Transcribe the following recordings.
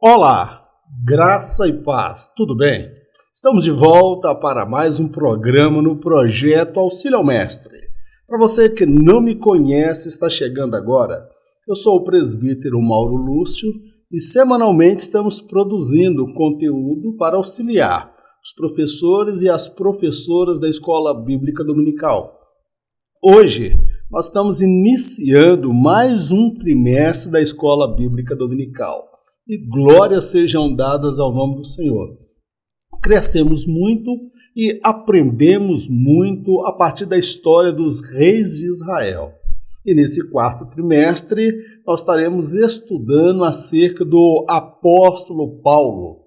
Olá, graça e paz, tudo bem? Estamos de volta para mais um programa no Projeto Auxílio ao Mestre. Para você que não me conhece, está chegando agora, eu sou o presbítero Mauro Lúcio e semanalmente estamos produzindo conteúdo para auxiliar os professores e as professoras da Escola Bíblica Dominical. Hoje, nós estamos iniciando mais um trimestre da Escola Bíblica Dominical. E glórias sejam dadas ao nome do Senhor. Crescemos muito e aprendemos muito a partir da história dos reis de Israel. E nesse quarto trimestre, nós estaremos estudando acerca do apóstolo Paulo,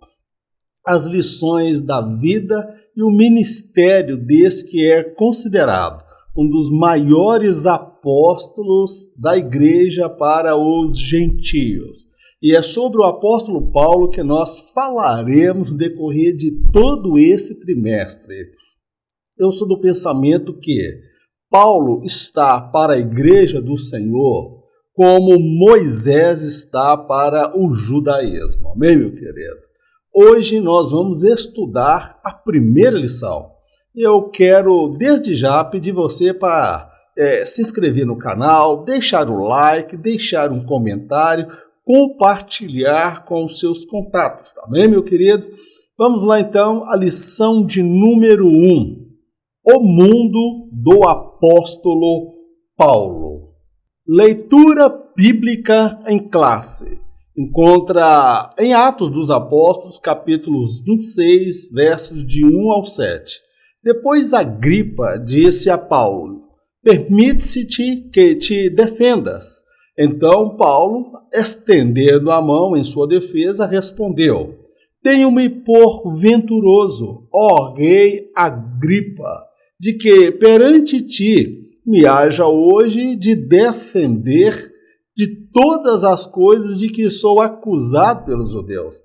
as lições da vida e o ministério desse que é considerado um dos maiores apóstolos da igreja para os gentios. E é sobre o apóstolo Paulo que nós falaremos no decorrer de todo esse trimestre. Eu sou do pensamento que Paulo está para a igreja do Senhor como Moisés está para o judaísmo. Amém, meu querido? Hoje nós vamos estudar a primeira lição. Eu quero, desde já, pedir você para se inscrever no canal, deixar o like, deixar um comentário, compartilhar com os seus contatos, tá bem, meu querido? Vamos lá, então, a lição de número 1. O mundo do apóstolo Paulo. Leitura bíblica em classe. Encontra em Atos dos Apóstolos, capítulos 26, versos de 1 ao 7. Depois Agripa disse a Paulo: permite-te que te defendas. Então Paulo, estendendo a mão em sua defesa, respondeu: tenho-me por venturoso, ó rei Agripa, de que perante ti me haja hoje de defender de todas as coisas de que sou acusado pelos judeus.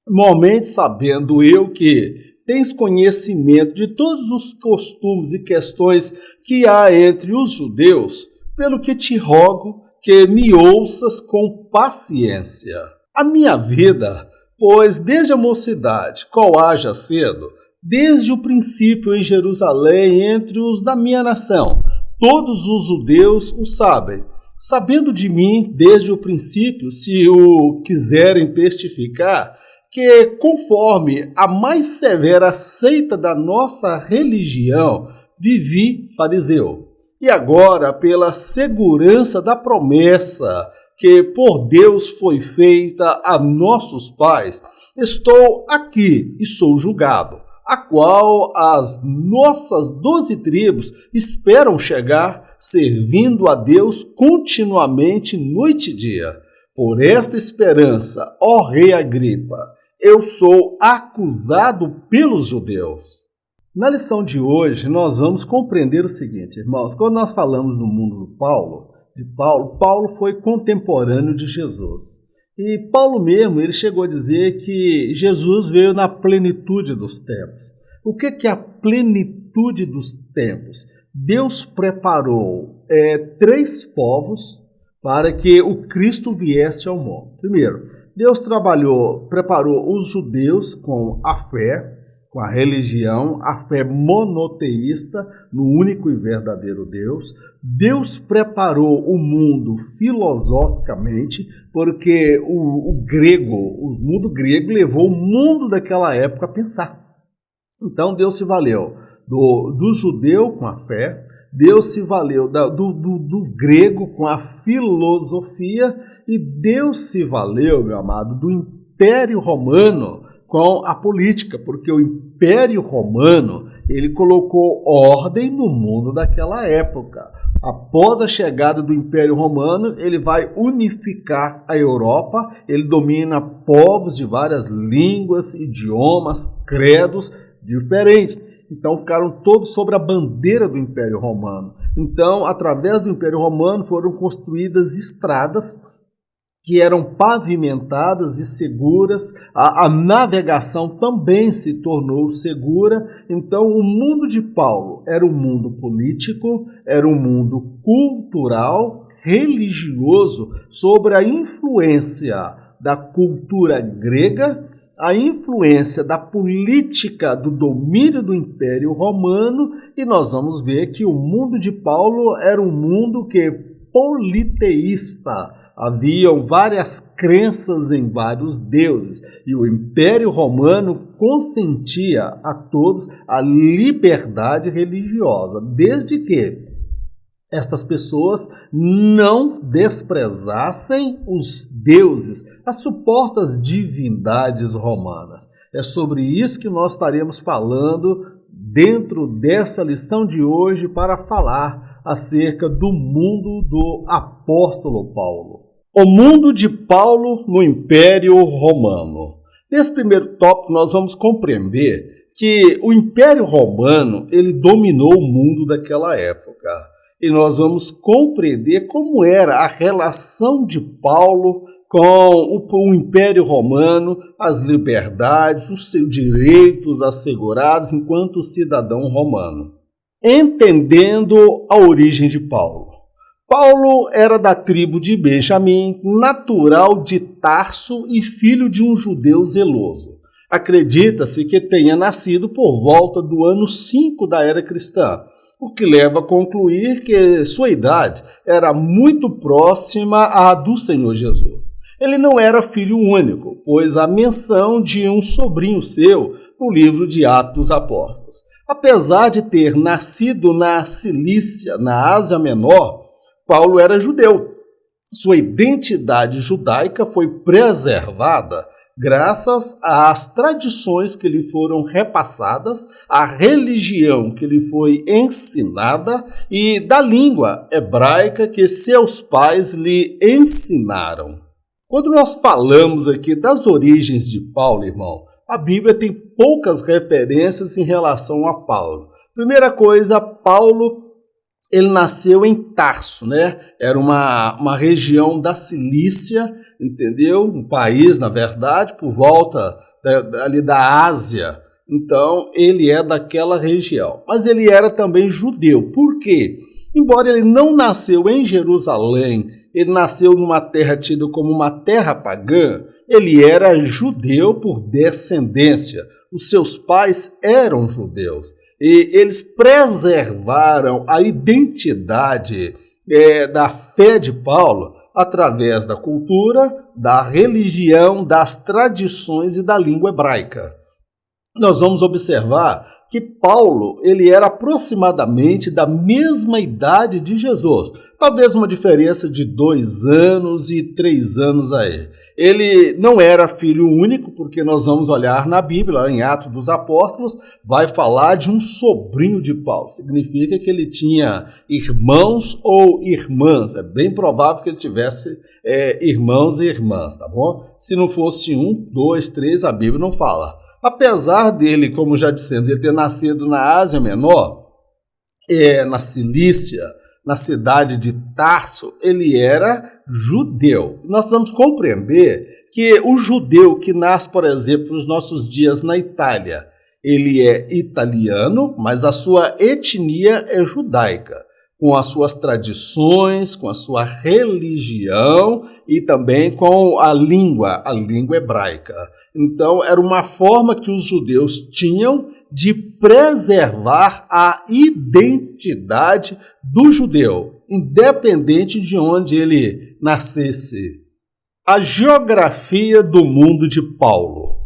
Igualmente, sabendo eu que tens conhecimento de todos os costumes e questões que há entre os judeus, pelo que te rogo que me ouças com paciência. A minha vida, pois desde a mocidade, qual haja cedo, desde o princípio em Jerusalém, entre os da minha nação, todos os judeus o sabem, sabendo de mim desde o princípio, se o quiserem testificar, que conforme a mais severa seita da nossa religião, vivi fariseu. E agora, pela segurança da promessa que por Deus foi feita a nossos pais, estou aqui e sou julgado, a qual as nossas 12 tribos esperam chegar, servindo a Deus continuamente noite e dia. Por esta esperança, ó rei Agripa, eu sou acusado pelos judeus. Na lição de hoje, nós vamos compreender o seguinte, irmãos. Quando nós falamos no mundo de Paulo foi contemporâneo de Jesus. E Paulo mesmo, ele chegou a dizer que Jesus veio na plenitude dos tempos. O que é a plenitude dos tempos? Deus preparou 3 povos para que o Cristo viesse ao mundo. Primeiro, Deus preparou os judeus com a fé, com a religião, a fé monoteísta no único e verdadeiro Deus. Deus preparou o mundo filosoficamente, porque o mundo grego levou o mundo daquela época a pensar. Então Deus se valeu do judeu com a fé, Deus se valeu do grego com a filosofia e Deus se valeu, meu amado, do Império Romano com a política, porque o Império Romano, ele colocou ordem no mundo daquela época. Após a chegada do Império Romano, ele vai unificar a Europa, ele domina povos de várias línguas, idiomas, credos diferentes. Então ficaram todos sobre a bandeira do Império Romano. Então, através do Império Romano foram construídas estradas que eram pavimentadas e seguras, a navegação também se tornou segura. Então, o mundo de Paulo era um mundo político, era um mundo cultural, religioso, sobre a influência da cultura grega, a influência da política do domínio do Império Romano, e nós vamos ver que o mundo de Paulo era um mundo politeísta. Haviam várias crenças em vários deuses, e o Império Romano consentia a todos a liberdade religiosa, desde que estas pessoas não desprezassem os deuses, as supostas divindades romanas. É sobre isso que nós estaremos falando dentro dessa lição de hoje para falar acerca do mundo do apóstolo Paulo. O mundo de Paulo no Império Romano. Nesse primeiro tópico nós vamos compreender que o Império Romano ele dominou o mundo daquela época. E nós vamos compreender como era a relação de Paulo com o Império Romano, as liberdades, os seus direitos assegurados enquanto cidadão romano. Entendendo a origem de Paulo. Paulo era da tribo de Benjamim, natural de Tarso e filho de um judeu zeloso. Acredita-se que tenha nascido por volta do ano 5 da era cristã, o que leva a concluir que sua idade era muito próxima à do Senhor Jesus. Ele não era filho único, pois há menção de um sobrinho seu no livro de Atos dos Apóstolos. Apesar de ter nascido na Cilícia, na Ásia Menor, Paulo era judeu. Sua identidade judaica foi preservada graças às tradições que lhe foram repassadas, à religião que lhe foi ensinada e da língua hebraica que seus pais lhe ensinaram. Quando nós falamos aqui das origens de Paulo, irmão, a Bíblia tem poucas referências em relação a Paulo. Primeira coisa, Paulo ele nasceu em Tarso, né? Era uma região da Cilícia, entendeu? Um país, na verdade, por volta ali da Ásia. Então, ele é daquela região. Mas ele era também judeu. Por quê? Embora ele não nasceu em Jerusalém, ele nasceu numa terra tida como uma terra pagã, ele era judeu por descendência. Os seus pais eram judeus. E eles preservaram a identidade da fé de Paulo através da cultura, da religião, das tradições e da língua hebraica. Nós vamos observar que Paulo ele era aproximadamente da mesma idade de Jesus, talvez uma diferença de 2 anos e 3 anos aí. Ele não era filho único, porque nós vamos olhar na Bíblia, em Atos dos Apóstolos, vai falar de um sobrinho de Paulo. Significa que ele tinha irmãos ou irmãs. É bem provável que ele tivesse irmãos e irmãs, tá bom? Se não fosse 1, 2, 3, a Bíblia não fala. Apesar dele, como já dissemos, ele ter nascido na Ásia Menor, na Cilícia, na cidade de Tarso, ele era judeu. Nós vamos compreender que o judeu que nasce, por exemplo, nos nossos dias na Itália, ele é italiano, mas a sua etnia é judaica, com as suas tradições, com a sua religião e também com a língua hebraica. Então, era uma forma que os judeus tinham de preservar a identidade do judeu, independente de onde ele nascesse. A geografia do mundo de Paulo.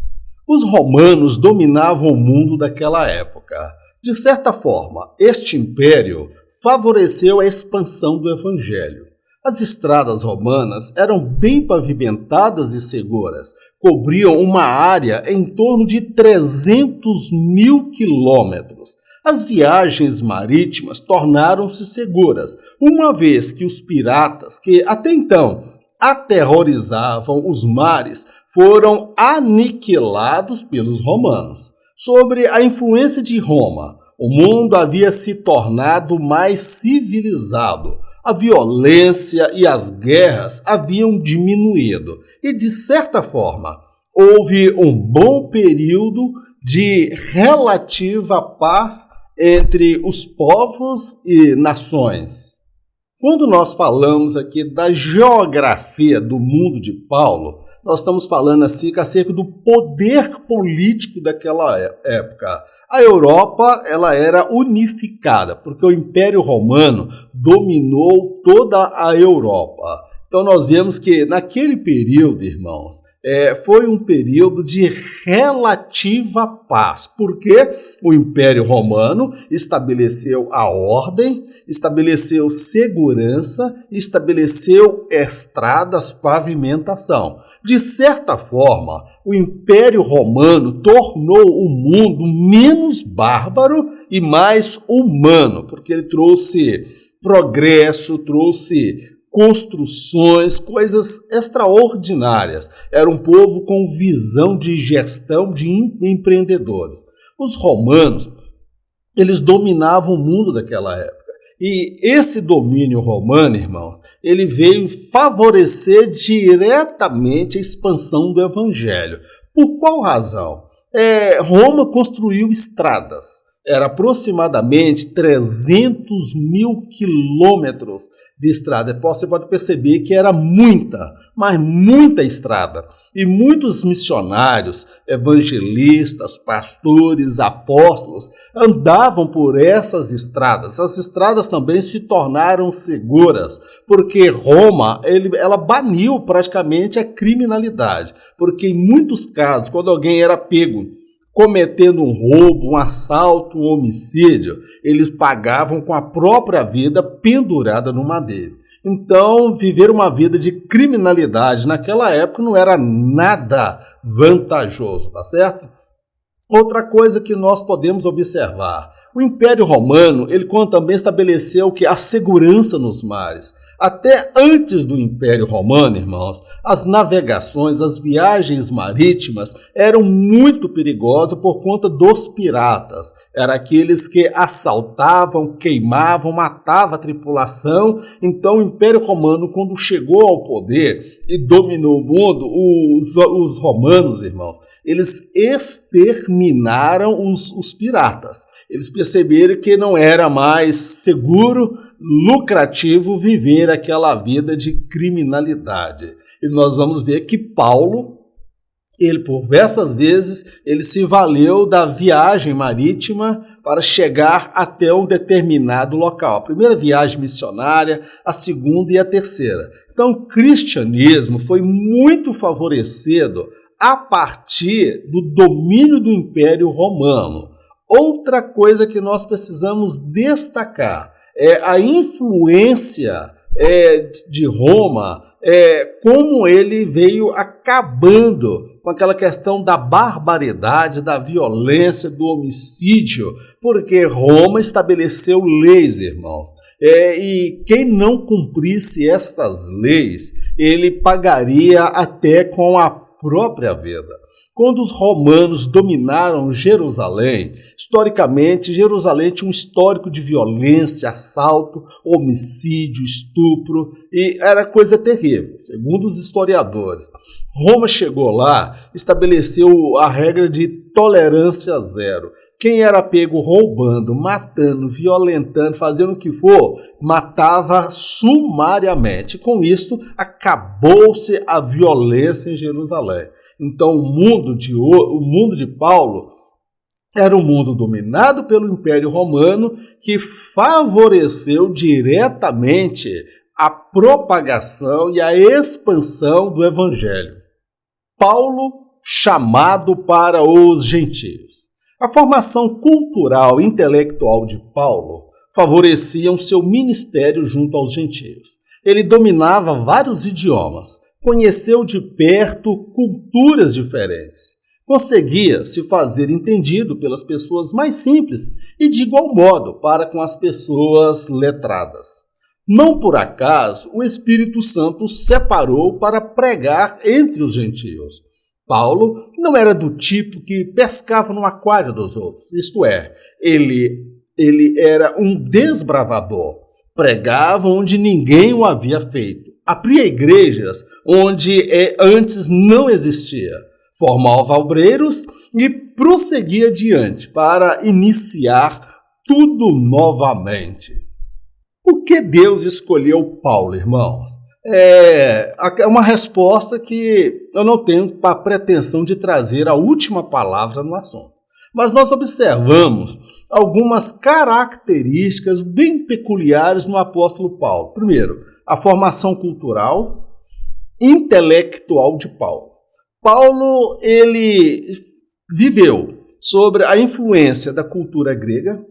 Os romanos dominavam o mundo daquela época. De certa forma, este império favoreceu a expansão do evangelho. As estradas romanas eram bem pavimentadas e seguras, cobriam uma área em torno de 300.000 quilômetros. As viagens marítimas tornaram-se seguras, uma vez que os piratas, que até então aterrorizavam os mares, foram aniquilados pelos romanos. Sobre a influência de Roma, o mundo havia se tornado mais civilizado. A violência e as guerras haviam diminuído e, de certa forma, houve um bom período de relativa paz entre os povos e nações. Quando nós falamos aqui da geografia do mundo de Paulo, nós estamos falando assim acerca do poder político daquela época. A Europa, ela era unificada, porque o Império Romano dominou toda a Europa. Então nós vemos que naquele período, irmãos, foi um período de relativa paz, porque o Império Romano estabeleceu a ordem, estabeleceu segurança, estabeleceu estradas, pavimentação. De certa forma, o Império Romano tornou o mundo menos bárbaro e mais humano, porque ele trouxe progresso, trouxe construções, coisas extraordinárias. Era um povo com visão de gestão de empreendedores. Os romanos, eles dominavam o mundo daquela época. E esse domínio romano, irmãos, ele veio favorecer diretamente a expansão do evangelho. Por qual razão? Roma construiu estradas. Era aproximadamente 300 mil quilômetros de estrada. Você pode perceber que era muita, mas muita estrada. E muitos missionários, evangelistas, pastores, apóstolos andavam por essas estradas. As estradas também se tornaram seguras, porque Roma ela baniu praticamente a criminalidade. Porque em muitos casos, quando alguém era pego cometendo um roubo, um assalto, um homicídio, eles pagavam com a própria vida pendurada no madeiro. Então, viver uma vida de criminalidade naquela época não era nada vantajoso, tá certo? Outra coisa que nós podemos observar, o Império Romano, ele também estabeleceu que a segurança nos mares. Até antes do Império Romano, irmãos, as navegações, as viagens marítimas eram muito perigosas por conta dos piratas. Eram aqueles que assaltavam, queimavam, matavam a tripulação. Então o Império Romano, quando chegou ao poder e dominou o mundo, os romanos, irmãos, eles exterminaram os piratas. Eles perceberam que não era mais seguro, lucrativo viver aquela vida de criminalidade. E nós vamos ver que Paulo, ele por diversas vezes, ele se valeu da viagem marítima para chegar até um determinado local. A primeira viagem missionária, a segunda e a terceira. Então o cristianismo foi muito favorecido a partir do domínio do Império Romano. Outra coisa que nós precisamos destacar é a influência de Roma, como ele veio acabando com aquela questão da barbaridade, da violência, do homicídio, porque Roma estabeleceu leis, irmãos. E quem não cumprisse estas leis, ele pagaria até com a própria vida. Quando os romanos dominaram Jerusalém, historicamente, Jerusalém tinha um histórico de violência, assalto, homicídio, estupro, e era coisa terrível, segundo os historiadores. Roma chegou lá, estabeleceu a regra de tolerância zero. Quem era pego roubando, matando, violentando, fazendo o que for, matava sumariamente. Com isso, acabou-se a violência em Jerusalém. Então, o mundo de Paulo era um mundo dominado pelo Império Romano que favoreceu diretamente a propagação e a expansão do Evangelho. Paulo, chamado para os gentios. A formação cultural e intelectual de Paulo favorecia o seu ministério junto aos gentios. Ele dominava vários idiomas, conheceu de perto culturas diferentes, conseguia se fazer entendido pelas pessoas mais simples e de igual modo para com as pessoas letradas. Não por acaso o Espírito Santo separou para pregar entre os gentios. Paulo não era do tipo que pescava no aquário dos outros, isto é, ele era um desbravador, pregava onde ninguém o havia feito, abria igrejas onde antes não existia, formava obreiros e prosseguia adiante para iniciar tudo novamente. Por que Deus escolheu Paulo, irmãos? É uma resposta que eu não tenho a pretensão de trazer a última palavra no assunto. Mas nós observamos algumas características bem peculiares no apóstolo Paulo. Primeiro, a formação cultural, intelectual de Paulo. Paulo, ele viveu sobre a influência da cultura grega,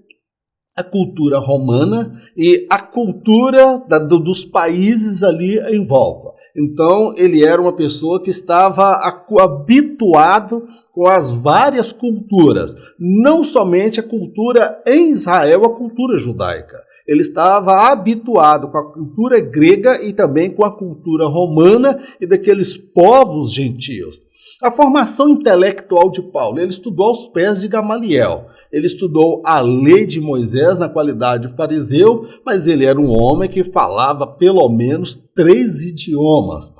a cultura romana e a cultura dos países ali em volta. Então, ele era uma pessoa que estava habituado com as várias culturas, não somente a cultura em Israel, a cultura judaica. Ele estava habituado com a cultura grega e também com a cultura romana e daqueles povos gentios. A formação intelectual de Paulo, ele estudou aos pés de Gamaliel. Ele estudou a lei de Moisés na qualidade de fariseu, mas ele era um homem que falava pelo menos 3 idiomas.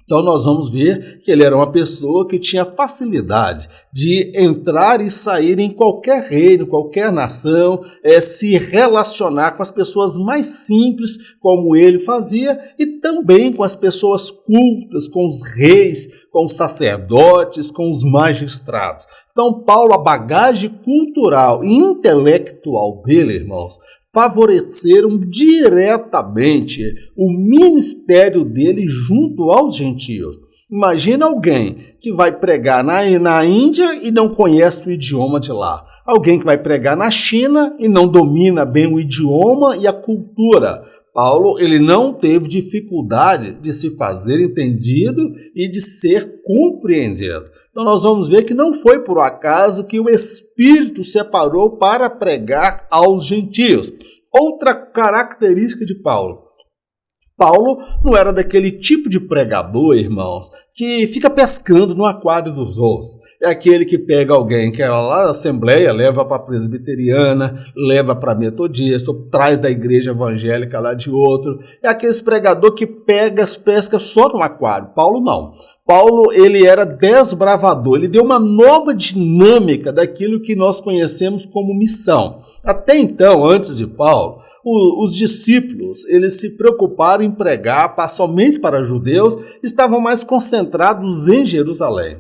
Então nós vamos ver que ele era uma pessoa que tinha facilidade de entrar e sair em qualquer reino, qualquer nação, se relacionar com as pessoas mais simples, como ele fazia, e também com as pessoas cultas, com os reis, com os sacerdotes, com os magistrados. Então Paulo, a bagagem cultural e intelectual dele, irmãos, favoreceram diretamente o ministério dele junto aos gentios. Imagina alguém que vai pregar na Índia e não conhece o idioma de lá. Alguém que vai pregar na China e não domina bem o idioma e a cultura. Paulo, ele não teve dificuldade de se fazer entendido e de ser compreendido. Então nós vamos ver que não foi por acaso que o Espírito separou para pregar aos gentios. Outra característica de Paulo. Paulo não era daquele tipo de pregador, irmãos, que fica pescando no aquário dos outros. É aquele que pega alguém que era lá da Assembleia, leva para a Presbiteriana, leva para a Metodista, traz da igreja evangélica lá de outro. É aquele pregador que pega as pescas só no aquário. Paulo não. Paulo, ele era desbravador, ele deu uma nova dinâmica daquilo que nós conhecemos como missão. Até então, antes de Paulo, os discípulos, eles se preocuparam em pregar somente para judeus, estavam mais concentrados em Jerusalém.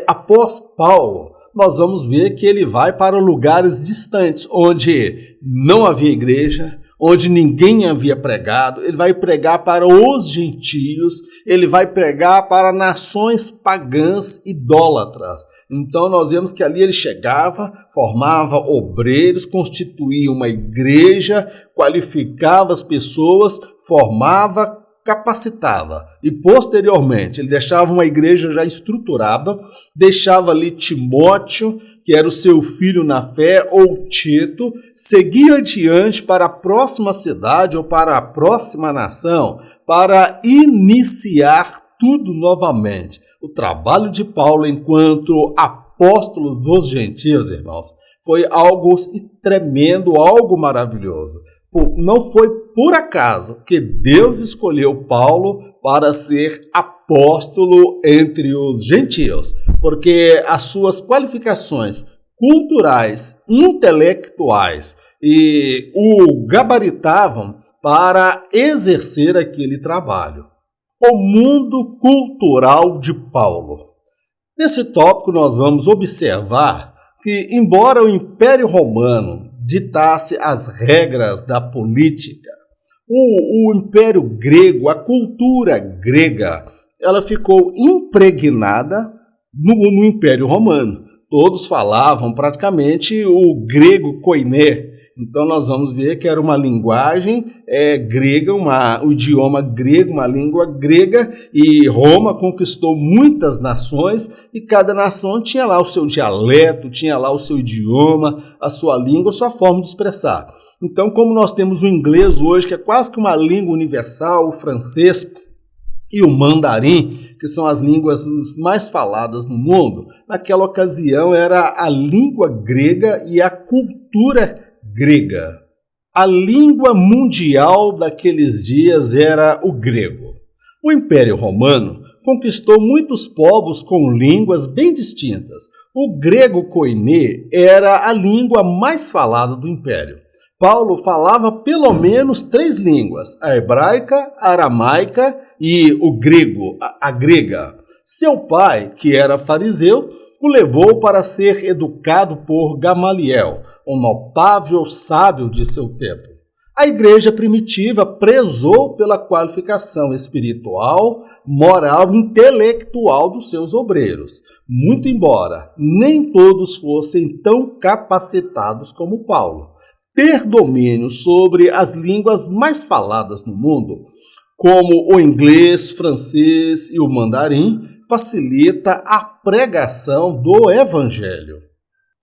Após Paulo, nós vamos ver que ele vai para lugares distantes, onde não havia igreja, onde ninguém havia pregado. Ele vai pregar para os gentios, ele vai pregar para nações pagãs idólatras. Então nós vemos que ali ele chegava, formava obreiros, constituía uma igreja, qualificava as pessoas, formava, capacitava. E posteriormente ele deixava uma igreja já estruturada, deixava ali Timóteo, que era o seu filho na fé, ou Tito, seguia adiante para a próxima cidade ou para a próxima nação, para iniciar tudo novamente. O trabalho de Paulo enquanto apóstolo dos gentios, irmãos, foi algo tremendo, algo maravilhoso. Não foi por acaso que Deus escolheu Paulo para ser apóstolo entre os gentios, porque as suas qualificações culturais, intelectuais e o gabaritavam para exercer aquele trabalho. O mundo cultural de Paulo. Nesse tópico nós vamos observar que, embora o Império Romano ditasse as regras da política, o Império Grego, a cultura grega, ela ficou impregnada no Império Romano. Todos falavam praticamente o grego koiné. Então nós vamos ver que era uma linguagem grega, o idioma grego, uma língua grega, e Roma conquistou muitas nações e cada nação tinha lá o seu dialeto, tinha lá o seu idioma, a sua língua, a sua forma de expressar. Então, como nós temos o inglês hoje, que é quase que uma língua universal, o francês e o mandarim, que são as línguas mais faladas no mundo, naquela ocasião era a língua grega e a cultura grega. A língua mundial daqueles dias era o grego. O Império Romano conquistou muitos povos com línguas bem distintas. O grego koiné era a língua mais falada do Império. Paulo falava pelo menos 3 línguas, a hebraica, a aramaica e o grego, a grega. Seu pai, que era fariseu, o levou para ser educado por Gamaliel, um notável sábio de seu tempo. A igreja primitiva prezou pela qualificação espiritual, moral e intelectual dos seus obreiros, muito embora nem todos fossem tão capacitados como Paulo. Ter domínio sobre as línguas mais faladas no mundo, como o inglês, francês e o mandarim, facilita a pregação do evangelho.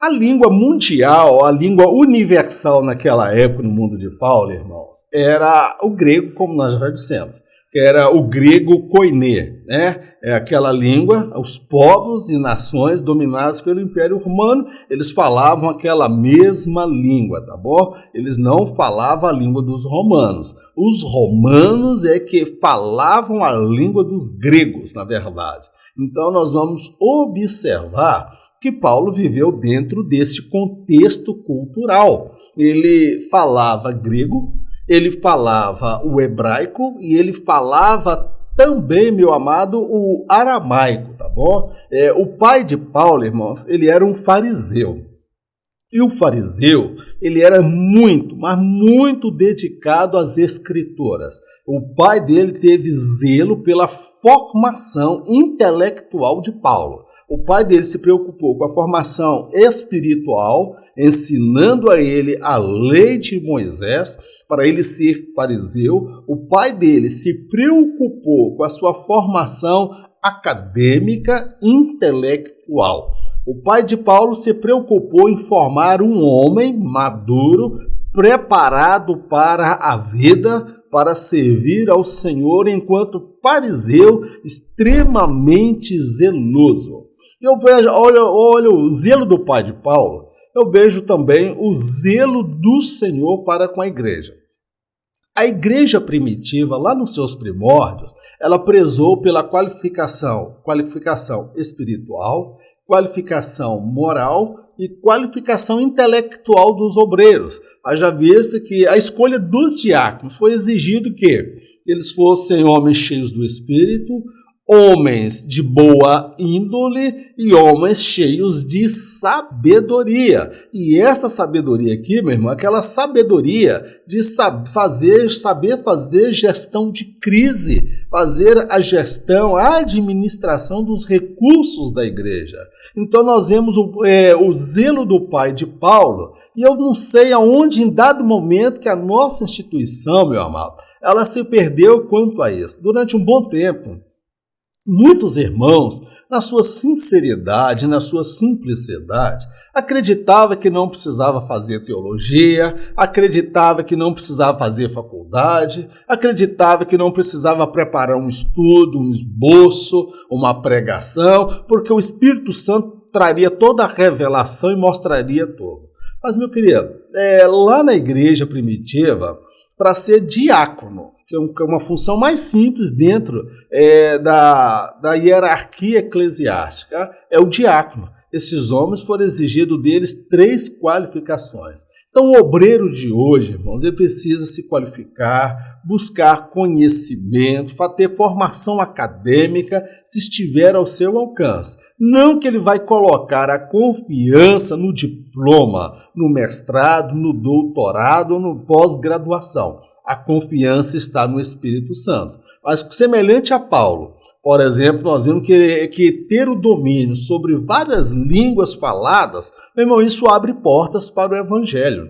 A língua mundial, a língua universal naquela época no mundo de Paulo, irmãos, era o grego, como nós já dissemos, que era o grego koiné, né? É aquela língua, os povos e nações dominados pelo Império Romano, eles falavam aquela mesma língua, tá bom? Eles não falavam a língua dos romanos. Os romanos é que falavam a língua dos gregos, na verdade. Então nós vamos observar que Paulo viveu dentro desse contexto cultural. Ele falava grego, ele falava o hebraico e ele falava também, meu amado, o aramaico, tá bom? O pai de Paulo, irmãos, ele era um fariseu. E o fariseu, ele era muito, mas muito dedicado às escrituras. O pai dele teve zelo pela formação intelectual de Paulo. O pai dele se preocupou com a formação espiritual, ensinando a ele a lei de Moisés, para ele ser fariseu. O pai dele se preocupou com a sua formação acadêmica, intelectual. O pai de Paulo se preocupou em formar um homem maduro, preparado para a vida, para servir ao Senhor, enquanto fariseu extremamente zeloso. Eu vejo, olha o zelo do pai de Paulo, eu vejo também o zelo do Senhor para com a igreja. A igreja primitiva, lá nos seus primórdios, ela prezou pela qualificação espiritual, qualificação moral e qualificação intelectual dos obreiros. Haja vista que a escolha dos diáconos foi exigido que eles fossem homens cheios do Espírito, homens de boa índole e homens cheios de sabedoria. E essa sabedoria aqui, meu irmão, é aquela sabedoria de saber fazer gestão de crise, fazer a gestão, a administração dos recursos da igreja. Então nós vemos o zelo do pai de Paulo, e eu não sei aonde, em dado momento, que a nossa instituição, meu amado, ela se perdeu quanto a isso. Durante um bom tempo, muitos irmãos, na sua sinceridade, na sua simplicidade, acreditavam que não precisava fazer teologia, acreditava que não precisava fazer faculdade, acreditava que não precisava preparar um estudo, um esboço, uma pregação, porque o Espírito Santo traria toda a revelação e mostraria tudo. Mas, meu querido, lá na igreja primitiva, para ser diácono, que é uma função mais simples dentro da hierarquia eclesiástica, é o diácono. Esses homens foram exigidos deles 3 qualificações. Então, o obreiro de hoje, irmãos, ele precisa se qualificar, buscar conhecimento, ter formação acadêmica, se estiver ao seu alcance. Não que ele vai colocar a confiança no diploma, no mestrado, no doutorado ou no pós-graduação. A confiança está no Espírito Santo. Mas, semelhante a Paulo, por exemplo, nós vemos que ter o domínio sobre várias línguas faladas, meu irmão, isso abre portas para o Evangelho,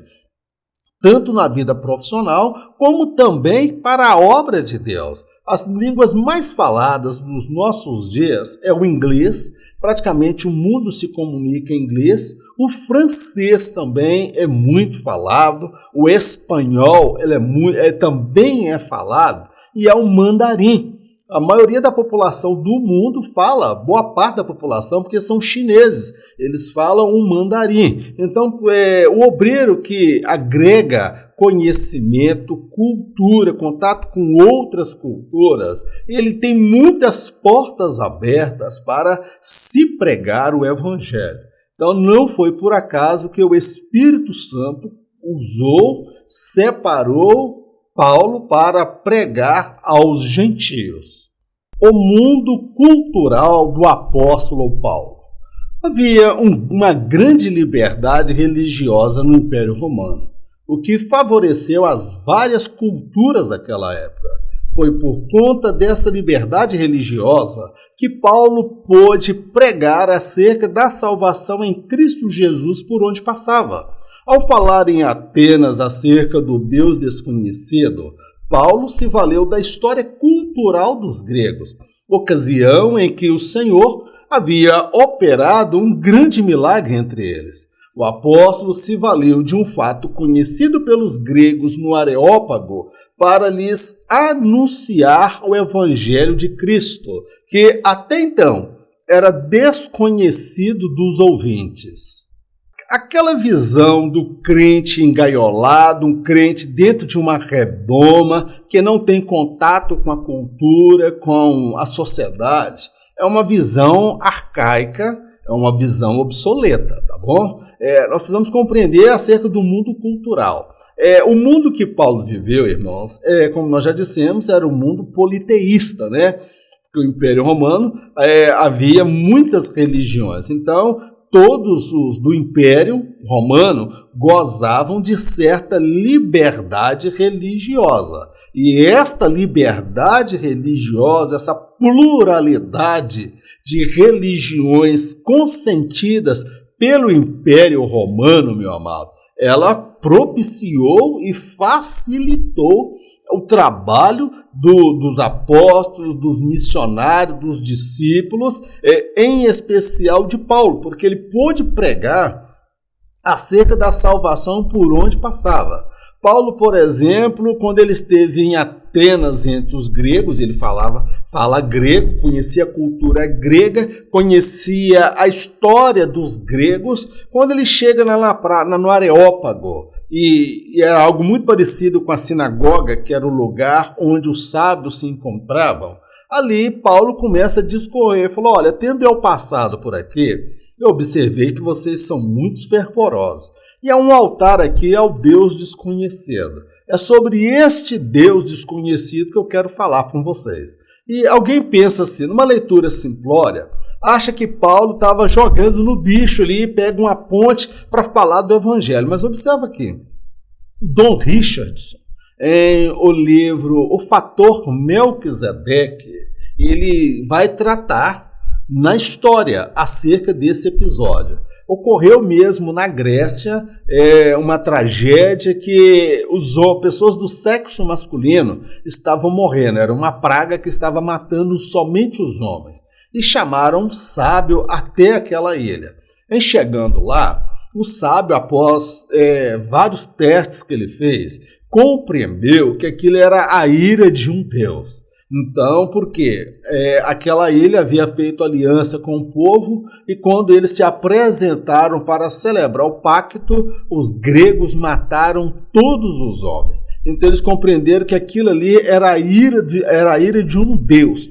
tanto na vida profissional, como também para a obra de Deus. As línguas mais faladas nos nossos dias é o inglês, praticamente o mundo se comunica em inglês, o francês também é muito falado, o espanhol também é falado, e é o mandarim. A maioria da população do mundo fala, boa parte da população, porque são chineses, eles falam um mandarim. Então, o obreiro que agrega conhecimento, cultura, contato com outras culturas, ele tem muitas portas abertas para se pregar o Evangelho. Então, não foi por acaso que o Espírito Santo separou Paulo para pregar aos gentios. O mundo cultural do apóstolo Paulo. Havia uma grande liberdade religiosa no Império Romano, o que favoreceu as várias culturas daquela época. Foi por conta desta liberdade religiosa que Paulo pôde pregar acerca da salvação em Cristo Jesus por onde passava. Ao falar em Atenas acerca do Deus desconhecido, Paulo se valeu da história cultural dos gregos, ocasião em que o Senhor havia operado um grande milagre entre eles. O apóstolo se valeu de um fato conhecido pelos gregos no Areópago para lhes anunciar o Evangelho de Cristo, que até então era desconhecido dos ouvintes. Aquela visão do crente engaiolado, um crente dentro de uma redoma, que não tem contato com a cultura, com a sociedade, é uma visão arcaica, é uma visão obsoleta, tá bom? Nós precisamos compreender acerca do mundo cultural. O mundo que Paulo viveu, irmãos, como nós já dissemos, era um mundo politeísta, né? Porque o Império Romano havia muitas religiões. Então, todos os do Império Romano gozavam de certa liberdade religiosa. E esta liberdade religiosa, essa pluralidade de religiões consentidas pelo Império Romano, meu amado, ela propiciou e facilitou o trabalho dos apóstolos, dos missionários, dos discípulos, em especial de Paulo, porque ele pôde pregar acerca da salvação por onde passava. Paulo, por exemplo, quando ele esteve em Atenas entre os gregos, ele fala grego, conhecia a cultura grega, conhecia a história dos gregos. Quando ele chega no Areópago, e era algo muito parecido com a sinagoga, que era o lugar onde os sábios se encontravam, ali Paulo começa a discorrer, falou, olha, tendo eu passado por aqui, eu observei que vocês são muito fervorosos. E há um altar aqui ao Deus desconhecido. É sobre este Deus desconhecido que eu quero falar com vocês. E alguém pensa assim, numa leitura simplória, acha que Paulo estava jogando no bicho ali, pega uma ponte para falar do Evangelho. Mas observa aqui, Dom Richardson, em o livro O Fator Melquisedeque, ele vai tratar na história acerca desse episódio. Ocorreu mesmo na Grécia uma tragédia que pessoas do sexo masculino estavam morrendo. Era uma praga que estava matando somente os homens. E chamaram um sábio até aquela ilha. Em chegando lá, o sábio, após vários testes que ele fez, compreendeu que aquilo era a ira de um Deus. Então, por quê? Aquela ilha havia feito aliança com o povo e quando eles se apresentaram para celebrar o pacto, os gregos mataram todos os homens. Então, eles compreenderam que aquilo ali era a ira de um Deus.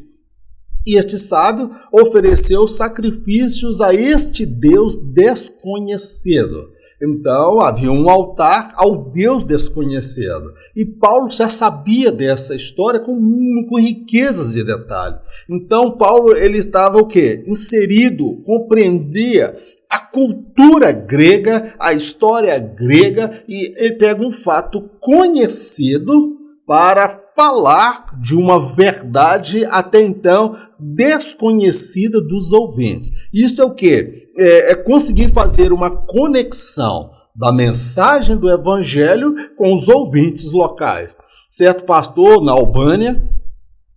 E este sábio ofereceu sacrifícios a este Deus desconhecido. Então, havia um altar ao Deus desconhecido. E Paulo já sabia dessa história com riquezas de detalhe. Então, Paulo ele estava o quê? Inserido, compreendia a cultura grega, a história grega, e ele pega um fato conhecido para falar de uma verdade até então desconhecida dos ouvintes. Isso é o quê? É conseguir fazer uma conexão da mensagem do Evangelho com os ouvintes locais. Certo pastor na Albânia,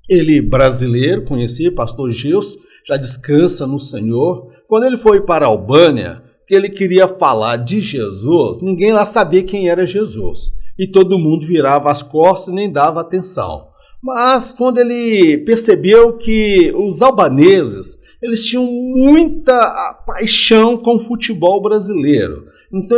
ele brasileiro, conheci, pastor Gilson, já descansa no Senhor. Quando ele foi para a Albânia, que ele queria falar de Jesus, ninguém lá sabia quem era Jesus. E todo mundo virava as costas e nem dava atenção. Mas quando ele percebeu que os albaneses, eles tinham muita paixão com o futebol brasileiro. Então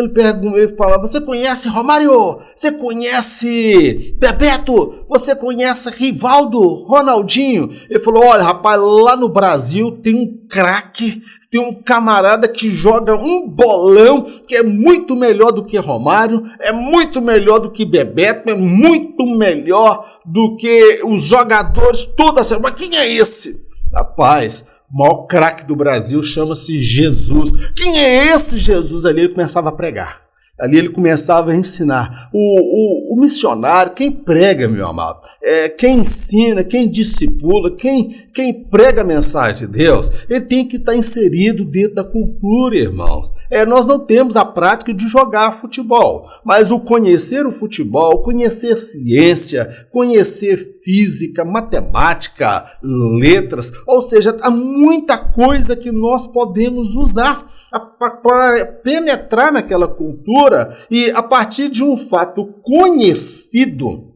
ele fala: você conhece Romário? Você conhece Bebeto? Você conhece Rivaldo? Ronaldinho? Ele falou: olha, rapaz, lá no Brasil tem um craque, tem um camarada que joga um bolão que é muito melhor do que Romário, é muito melhor do que Bebeto, é muito melhor do que os jogadores toda semana. Mas quem é esse? Rapaz, o maior craque do Brasil chama-se Jesus. Quem é esse Jesus? Ali ele começava a pregar. Ali ele começava a ensinar. O missionário, quem prega, meu amado, quem ensina, quem discipula, quem prega a mensagem de Deus, ele tem que estar inserido dentro da cultura, irmãos. Nós não temos a prática de jogar futebol, mas o conhecer o futebol, conhecer ciência, conhecer física, matemática, letras, ou seja, há muita coisa que nós podemos usar para penetrar naquela cultura e, a partir de um fato conhecido,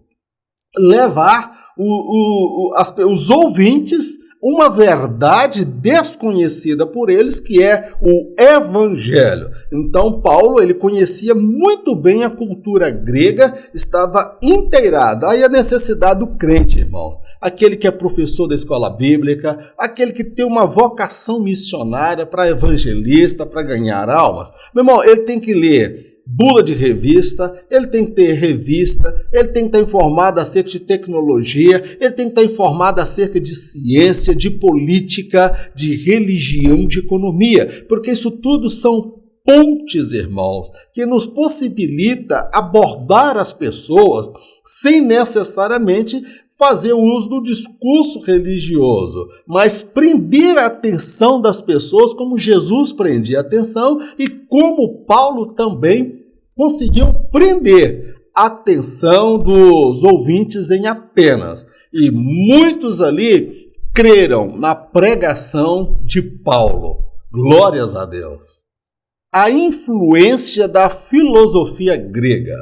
levar os ouvintes uma verdade desconhecida por eles, que é o Evangelho. Então, Paulo, ele conhecia muito bem a cultura grega, estava inteirado. Aí a necessidade do crente, irmão. Aquele que é professor da escola bíblica, aquele que tem uma vocação missionária para evangelista, para ganhar almas. Meu irmão, ele tem que ler bula de revista, ele tem que ter revista, ele tem que estar informado acerca de tecnologia, ele tem que estar informado acerca de ciência, de política, de religião, de economia, porque isso tudo são pontes, irmãos, que nos possibilita abordar as pessoas sem necessariamente fazer uso do discurso religioso, mas prender a atenção das pessoas como Jesus prendia a atenção e como Paulo também conseguiu prender a atenção dos ouvintes em Atenas. E muitos ali creram na pregação de Paulo. Glórias a Deus. A influência da filosofia grega.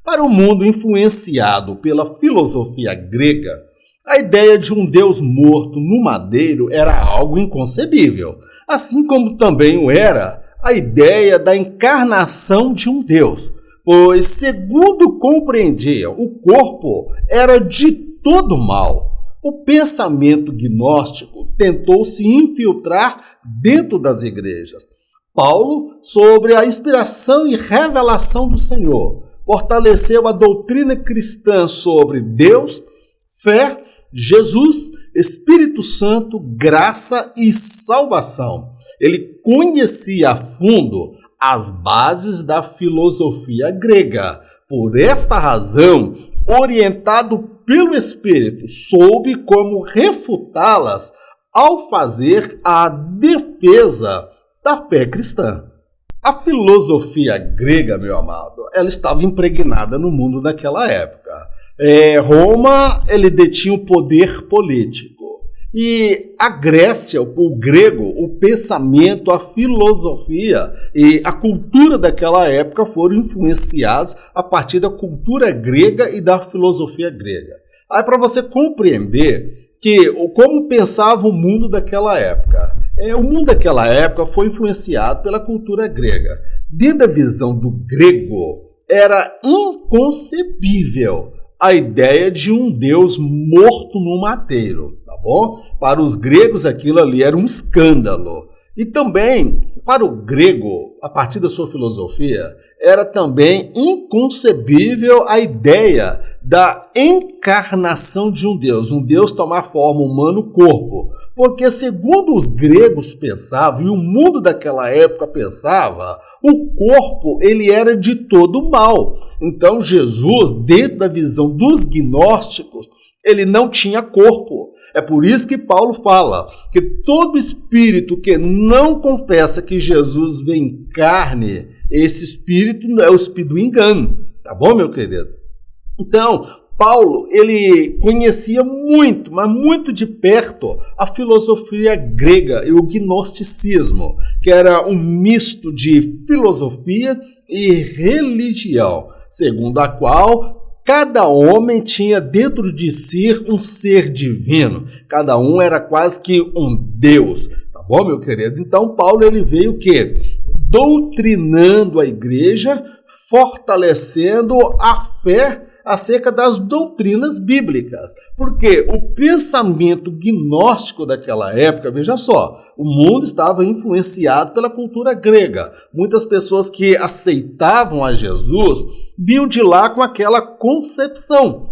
Para o mundo influenciado pela filosofia grega, a ideia de um Deus morto no madeiro era algo inconcebível, assim como também o era a ideia da encarnação de um Deus, pois, segundo compreendiam, o corpo era de todo mal. O pensamento gnóstico tentou se infiltrar dentro das igrejas. Paulo, sobre a inspiração e revelação do Senhor, fortaleceu a doutrina cristã sobre Deus, fé, Jesus, Espírito Santo, graça e salvação. Ele conhecia a fundo as bases da filosofia grega. Por esta razão, orientado pelo Espírito, soube como refutá-las ao fazer a defesa da fé cristã. A filosofia grega, meu amado, ela estava impregnada no mundo daquela época. Roma, ele detinha o poder político. E a Grécia, o grego, o pensamento, a filosofia e a cultura daquela época foram influenciados a partir da cultura grega e da filosofia grega. Aí, para você compreender como pensava o mundo daquela época. O mundo daquela época foi influenciado pela cultura grega. Dentro da visão do grego, era inconcebível a ideia de um Deus morto no madeiro, tá bom? Para os gregos, aquilo ali era um escândalo. E também, para o grego, a partir da sua filosofia, era também inconcebível a ideia da encarnação de um Deus tomar forma humana no corpo. Porque, segundo os gregos pensavam, e o mundo daquela época pensava, o corpo ele era de todo mal. Então, Jesus, dentro da visão dos gnósticos, ele não tinha corpo. É por isso que Paulo fala que todo espírito que não confessa que Jesus vem em carne, esse espírito é o espírito do engano. Tá bom, meu querido? Então, Paulo, ele conhecia muito, mas muito de perto, a filosofia grega e o gnosticismo, que era um misto de filosofia e religião, segundo a qual cada homem tinha dentro de si um ser divino. Cada um era quase que um Deus. Tá bom, meu querido? Então, Paulo, ele veio o quê? doutrinando a igreja, fortalecendo a fé acerca das doutrinas bíblicas. Porque o pensamento gnóstico daquela época, veja só, o mundo estava influenciado pela cultura grega. Muitas pessoas que aceitavam a Jesus vinham de lá com aquela concepção,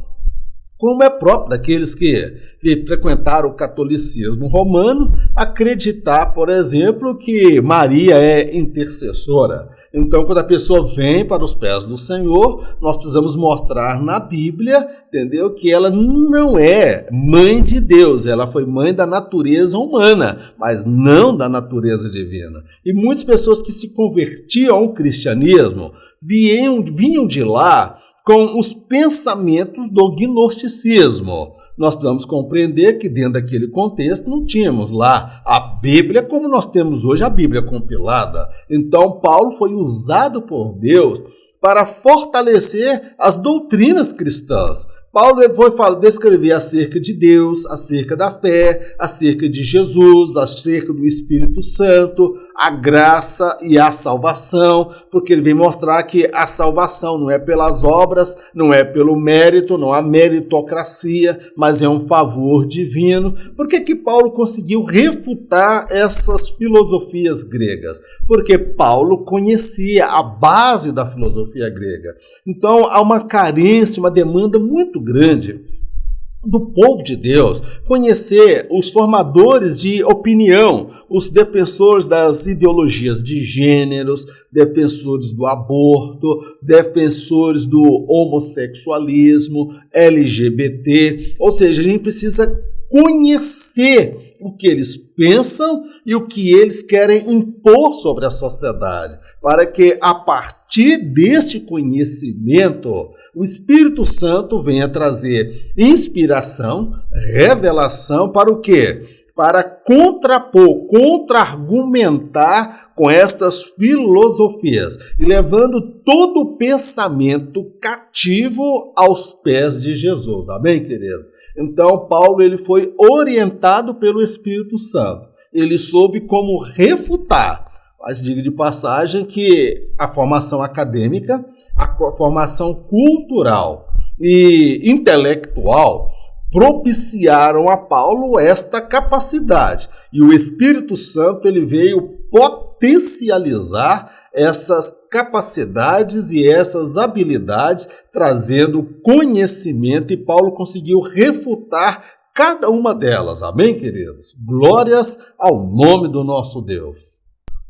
como é próprio daqueles que frequentaram o catolicismo romano, acreditar, por exemplo, que Maria é intercessora. Então, quando a pessoa vem para os pés do Senhor, nós precisamos mostrar na Bíblia, entendeu, que ela não é mãe de Deus, ela foi mãe da natureza humana, mas não da natureza divina. E muitas pessoas que se convertiam ao cristianismo vinham de lá com os pensamentos do gnosticismo. Nós precisamos compreender que dentro daquele contexto não tínhamos lá a Bíblia como nós temos hoje a Bíblia compilada. Então Paulo foi usado por Deus para fortalecer as doutrinas cristãs. Paulo foi descrever acerca de Deus, acerca da fé, acerca de Jesus, acerca do Espírito Santo, a graça e a salvação, porque ele vem mostrar que a salvação não é pelas obras, não é pelo mérito, não há meritocracia, mas é um favor divino. Por que Paulo conseguiu refutar essas filosofias gregas? Porque Paulo conhecia a base da filosofia grega. Então há uma carência, uma demanda muito grande do povo de Deus conhecer os formadores de opinião, os defensores das ideologias de gêneros, defensores do aborto, defensores do homossexualismo, LGBT. Ou seja, a gente precisa conhecer o que eles pensam e o que eles querem impor sobre a sociedade, para que a partir deste conhecimento o Espírito Santo venha trazer inspiração, revelação para o quê? Para contrapor, contra-argumentar com estas filosofias e levando todo o pensamento cativo aos pés de Jesus. Amém, querido? Então, Paulo ele foi orientado pelo Espírito Santo. Ele soube como refutar. Mas diga de passagem que a formação acadêmica, a formação cultural e intelectual propiciaram a Paulo esta capacidade. E o Espírito Santo ele veio potencializar essas capacidades e essas habilidades, trazendo conhecimento, e Paulo conseguiu refutar cada uma delas. Amém, queridos? Glórias ao nome do nosso Deus.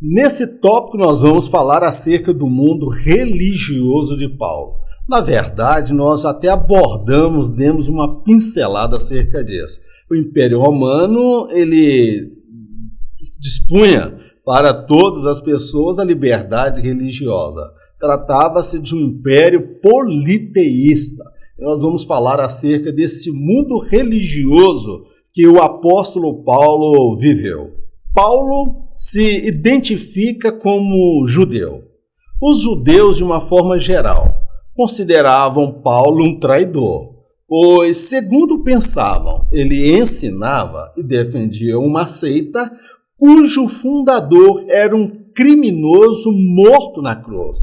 Nesse tópico nós vamos falar acerca do mundo religioso de Paulo. Na verdade, nós até abordamos, demos uma pincelada acerca disso. O Império Romano, ele dispunha para todas as pessoas a liberdade religiosa. Tratava-se de um império politeísta. Nós vamos falar acerca desse mundo religioso que o apóstolo Paulo viveu. Paulo se identifica como judeu. Os judeus, de uma forma geral, consideravam Paulo um traidor, pois, segundo pensavam, ele ensinava e defendia uma seita cujo fundador era um criminoso morto na cruz.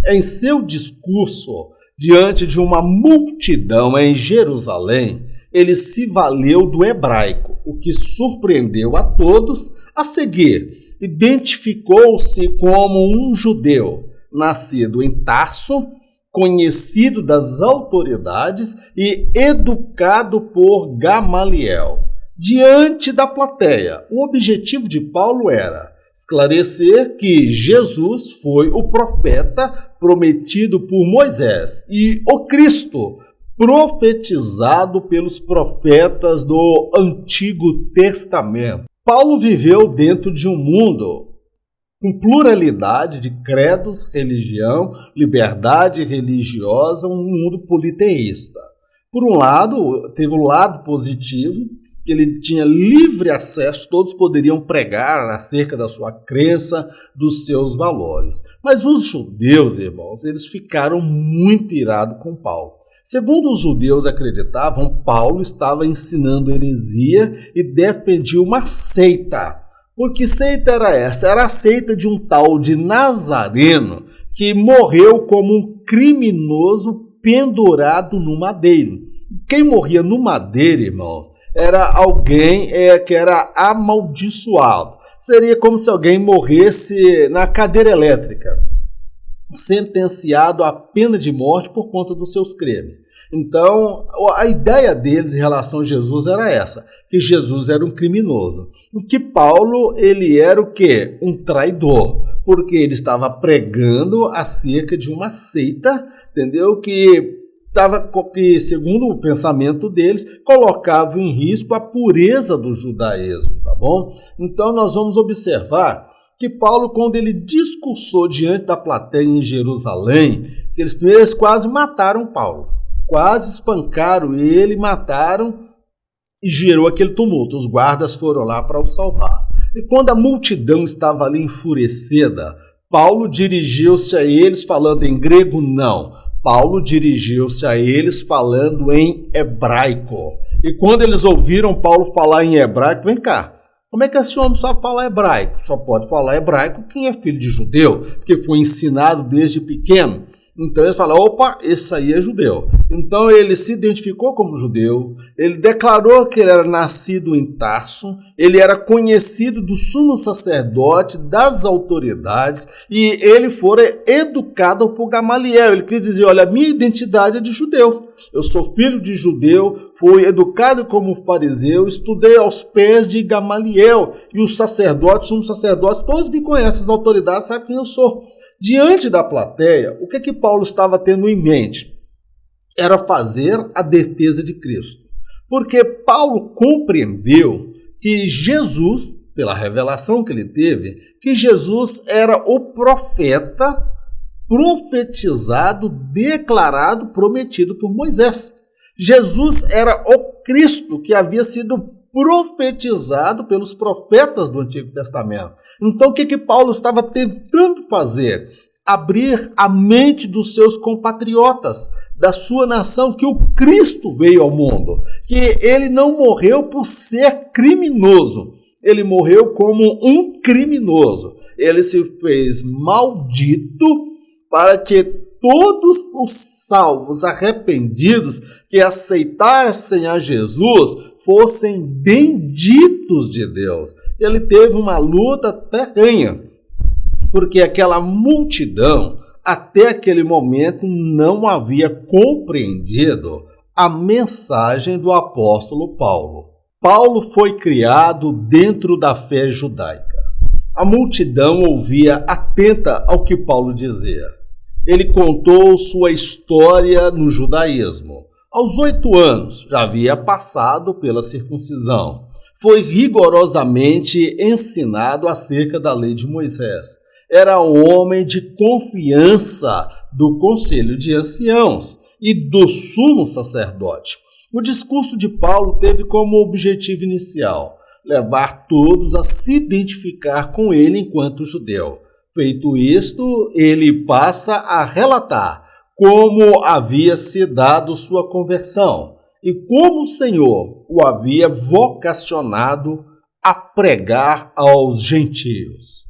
Em seu discurso, diante de uma multidão em Jerusalém, ele se valeu do hebraico, o que surpreendeu a todos. A seguir, identificou-se como um judeu, nascido em Tarso, conhecido das autoridades e educado por Gamaliel. Diante da plateia, o objetivo de Paulo era esclarecer que Jesus foi o profeta prometido por Moisés e o Cristo profetizado pelos profetas do Antigo Testamento. Paulo viveu dentro de um mundo com pluralidade de credos, religião, liberdade religiosa, um mundo politeísta. Por um lado, teve o lado positivo, que ele tinha livre acesso, todos poderiam pregar acerca da sua crença, dos seus valores. Mas os judeus, irmãos, eles ficaram muito irados com Paulo. Segundo os judeus acreditavam, Paulo estava ensinando heresia e defendia uma seita. Porque seita era essa? Era a seita de um tal de Nazareno que morreu como um criminoso pendurado no madeiro. Quem morria no madeiro, irmãos, era alguém que era amaldiçoado. Seria como se alguém morresse na cadeira elétrica, sentenciado à pena de morte por conta dos seus crimes. Então, a ideia deles em relação a Jesus era essa, que Jesus era um criminoso. E que Paulo, ele era o quê? Um traidor, porque ele estava pregando acerca de uma seita, entendeu? Que segundo o pensamento deles, colocava em risco a pureza do judaísmo, tá bom? Então, nós vamos observar que Paulo, quando ele discursou diante da plateia em Jerusalém, que eles quase mataram Paulo. Quase espancaram ele, mataram e gerou aquele tumulto. Os guardas foram lá para o salvar. E quando a multidão estava ali enfurecida, Paulo dirigiu-se a eles falando em grego? Não. Paulo dirigiu-se a eles falando em hebraico. E quando eles ouviram Paulo falar em hebraico, vem cá, como é que esse homem só fala hebraico? Só pode falar hebraico quem é filho de judeu, porque foi ensinado desde pequeno. Então ele fala, opa, esse aí é judeu. Então ele se identificou como judeu, ele declarou que ele era nascido em Tarso, ele era conhecido do sumo sacerdote, das autoridades, e ele fora educado por Gamaliel. Ele quis dizer, olha, a minha identidade é de judeu, eu sou filho de judeu, fui educado como fariseu, estudei aos pés de Gamaliel, e os sacerdotes, sumos sacerdotes, todos me conhecem, as autoridades sabem quem eu sou. Diante da plateia, o que Paulo estava tendo em mente? Era fazer a defesa de Cristo. Porque Paulo compreendeu que Jesus, pela revelação que ele teve, que Jesus era o profeta profetizado, declarado, prometido por Moisés. Jesus era o Cristo que havia sido profetizado pelos profetas do Antigo Testamento. Então, o que Paulo estava tentando fazer? Abrir a mente dos seus compatriotas, da sua nação, que o Cristo veio ao mundo, que ele não morreu por ser criminoso, ele morreu como um criminoso. Ele se fez maldito para que todos os salvos, arrependidos, que aceitassem a Jesus, fossem benditos de Deus. Ele teve uma luta terrena, porque aquela multidão, até aquele momento, não havia compreendido a mensagem do apóstolo Paulo. Paulo foi criado dentro da fé judaica. A multidão ouvia atenta ao que Paulo dizia. Ele contou sua história no judaísmo. Aos 8 anos, já havia passado pela circuncisão. Foi rigorosamente ensinado acerca da lei de Moisés. Era um homem de confiança do conselho de anciãos e do sumo sacerdote. O discurso de Paulo teve como objetivo inicial levar todos a se identificar com ele enquanto judeu. Feito isto, ele passa a relatar como havia se dado sua conversão e como o Senhor o havia vocacionado a pregar aos gentios.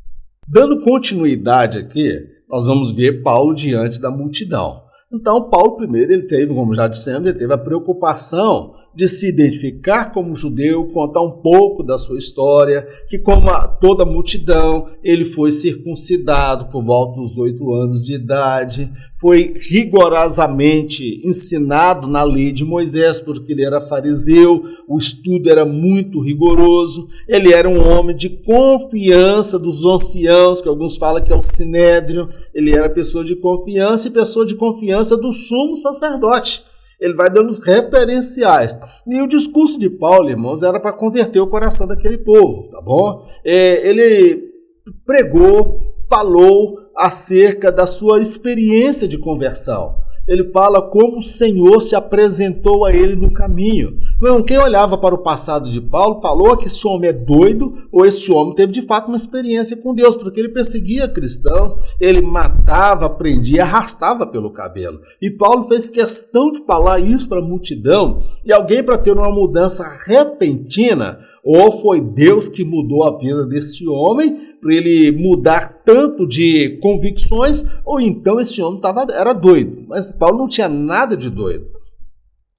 Dando continuidade aqui, nós vamos ver Paulo diante da multidão. Então, Paulo, primeiro, ele teve, como já dissemos, ele teve a preocupação de se identificar como judeu, contar um pouco da sua história, que como toda multidão, ele foi circuncidado por volta dos 8 anos de idade, foi rigorosamente ensinado na lei de Moisés, porque ele era fariseu, o estudo era muito rigoroso, ele era um homem de confiança dos anciãos, que alguns falam que é o sinédrio, ele era pessoa de confiança e pessoa de confiança do sumo sacerdote. Ele vai dando os referenciais. E o discurso de Paulo, irmãos, era para converter o coração daquele povo, tá bom? Ele pregou, falou acerca da sua experiência de conversão. Ele fala como o Senhor se apresentou a ele no caminho. Não, quem olhava para o passado de Paulo falou que esse homem é doido ou esse homem teve de fato uma experiência com Deus, porque ele perseguia cristãos, ele matava, prendia, arrastava pelo cabelo. E Paulo fez questão de falar isso para a multidão, e alguém para ter uma mudança repentina Ou foi Deus que mudou a vida desse homem para ele mudar tanto de convicções, ou então esse homem era doido. Mas Paulo não tinha nada de doido.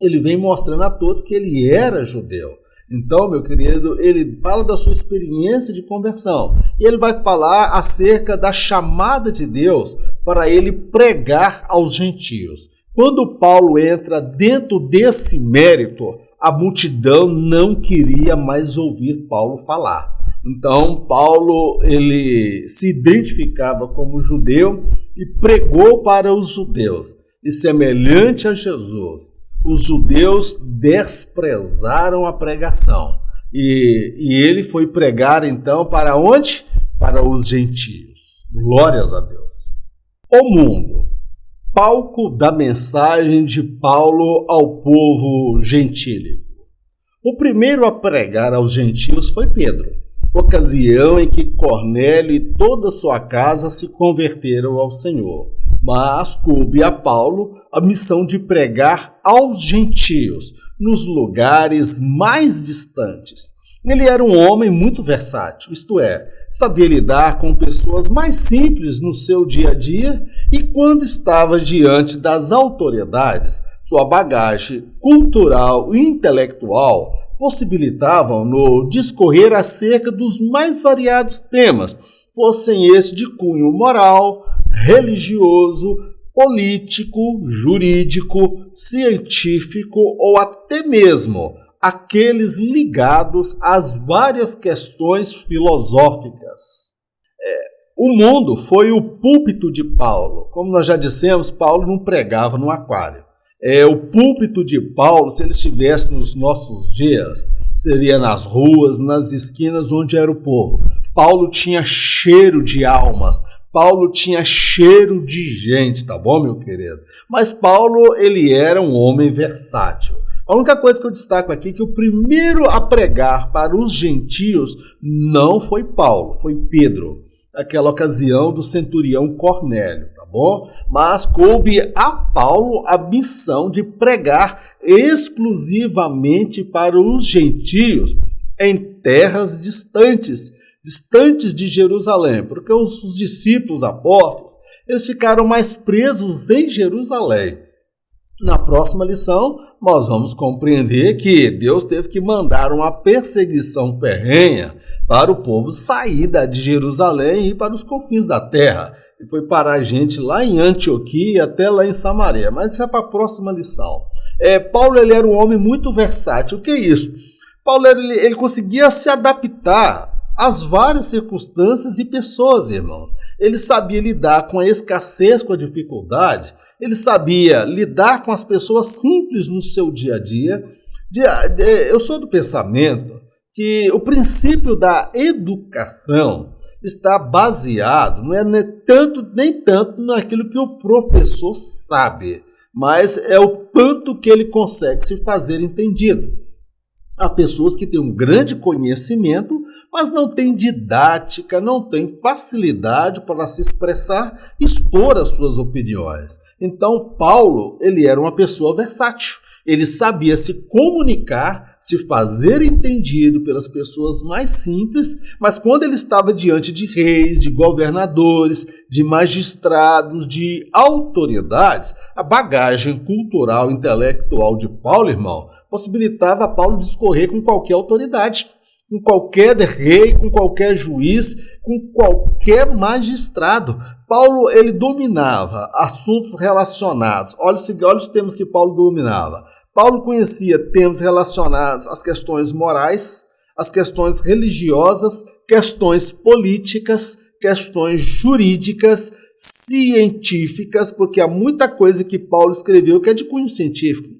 Ele vem mostrando a todos que ele era judeu. Então, meu querido, ele fala da sua experiência de conversão. E ele vai falar acerca da chamada de Deus para ele pregar aos gentios. Quando Paulo entra dentro desse mérito, a multidão não queria mais ouvir Paulo falar. Então, Paulo ele se identificava como judeu e pregou para os judeus. E semelhante a Jesus, os judeus desprezaram a pregação. E ele foi pregar, então, para onde? Para os gentios. Glórias a Deus. O mundo, palco da mensagem de Paulo ao povo gentílico. O primeiro a pregar aos gentios foi Pedro, ocasião em que Cornélio e toda a sua casa se converteram ao Senhor. Mas coube a Paulo a missão de pregar aos gentios, nos lugares mais distantes. Ele era um homem muito versátil, isto é, sabia lidar com pessoas mais simples no seu dia a dia e quando estava diante das autoridades, sua bagagem cultural e intelectual possibilitavam-no discorrer acerca dos mais variados temas, fossem esses de cunho moral, religioso, político, jurídico, científico ou até mesmo aqueles ligados às várias questões filosóficas. O mundo foi o púlpito de Paulo. Como nós já dissemos, Paulo não pregava no aquário. O púlpito de Paulo, se ele estivesse nos nossos dias, seria nas ruas, nas esquinas onde era o povo. Paulo tinha cheiro de almas. Paulo tinha cheiro de gente, tá bom, meu querido? Mas Paulo, ele era um homem versátil. A única coisa que eu destaco aqui é que o primeiro a pregar para os gentios não foi Paulo, foi Pedro. Aquela ocasião do centurião Cornélio, tá bom? Mas coube a Paulo a missão de pregar exclusivamente para os gentios em terras distantes de Jerusalém, porque os discípulos apóstolos, eles ficaram mais presos em Jerusalém. Na próxima lição, nós vamos compreender que Deus teve que mandar uma perseguição ferrenha para o povo sair de Jerusalém e ir para os confins da terra. E foi parar a gente lá em Antioquia e até lá em Samaria. Mas isso é para a próxima lição. Paulo ele era um homem muito versátil. O que é isso? Paulo ele conseguia se adaptar às várias circunstâncias e pessoas, irmãos. Ele sabia lidar com a escassez, com a dificuldade. Ele sabia lidar com as pessoas simples no seu dia a dia. Eu sou do pensamento que o princípio da educação está baseado, não é nem tanto naquilo que o professor sabe, mas é o tanto que ele consegue se fazer entendido. Há pessoas que têm um grande conhecimento, mas não têm didática, não têm facilidade para se expressar e expor as suas opiniões. Então, Paulo, ele era uma pessoa versátil. Ele sabia se comunicar, se fazer entendido pelas pessoas mais simples, mas quando ele estava diante de reis, de governadores, de magistrados, de autoridades, a bagagem cultural e intelectual de Paulo, irmão, possibilitava a Paulo discorrer com qualquer autoridade, com qualquer rei, com qualquer juiz, com qualquer magistrado. Paulo, ele dominava assuntos relacionados. Olha os temas que Paulo dominava. Paulo conhecia temas relacionados às questões morais, às questões religiosas, questões políticas, questões jurídicas, científicas, porque há muita coisa que Paulo escreveu que é de cunho científico.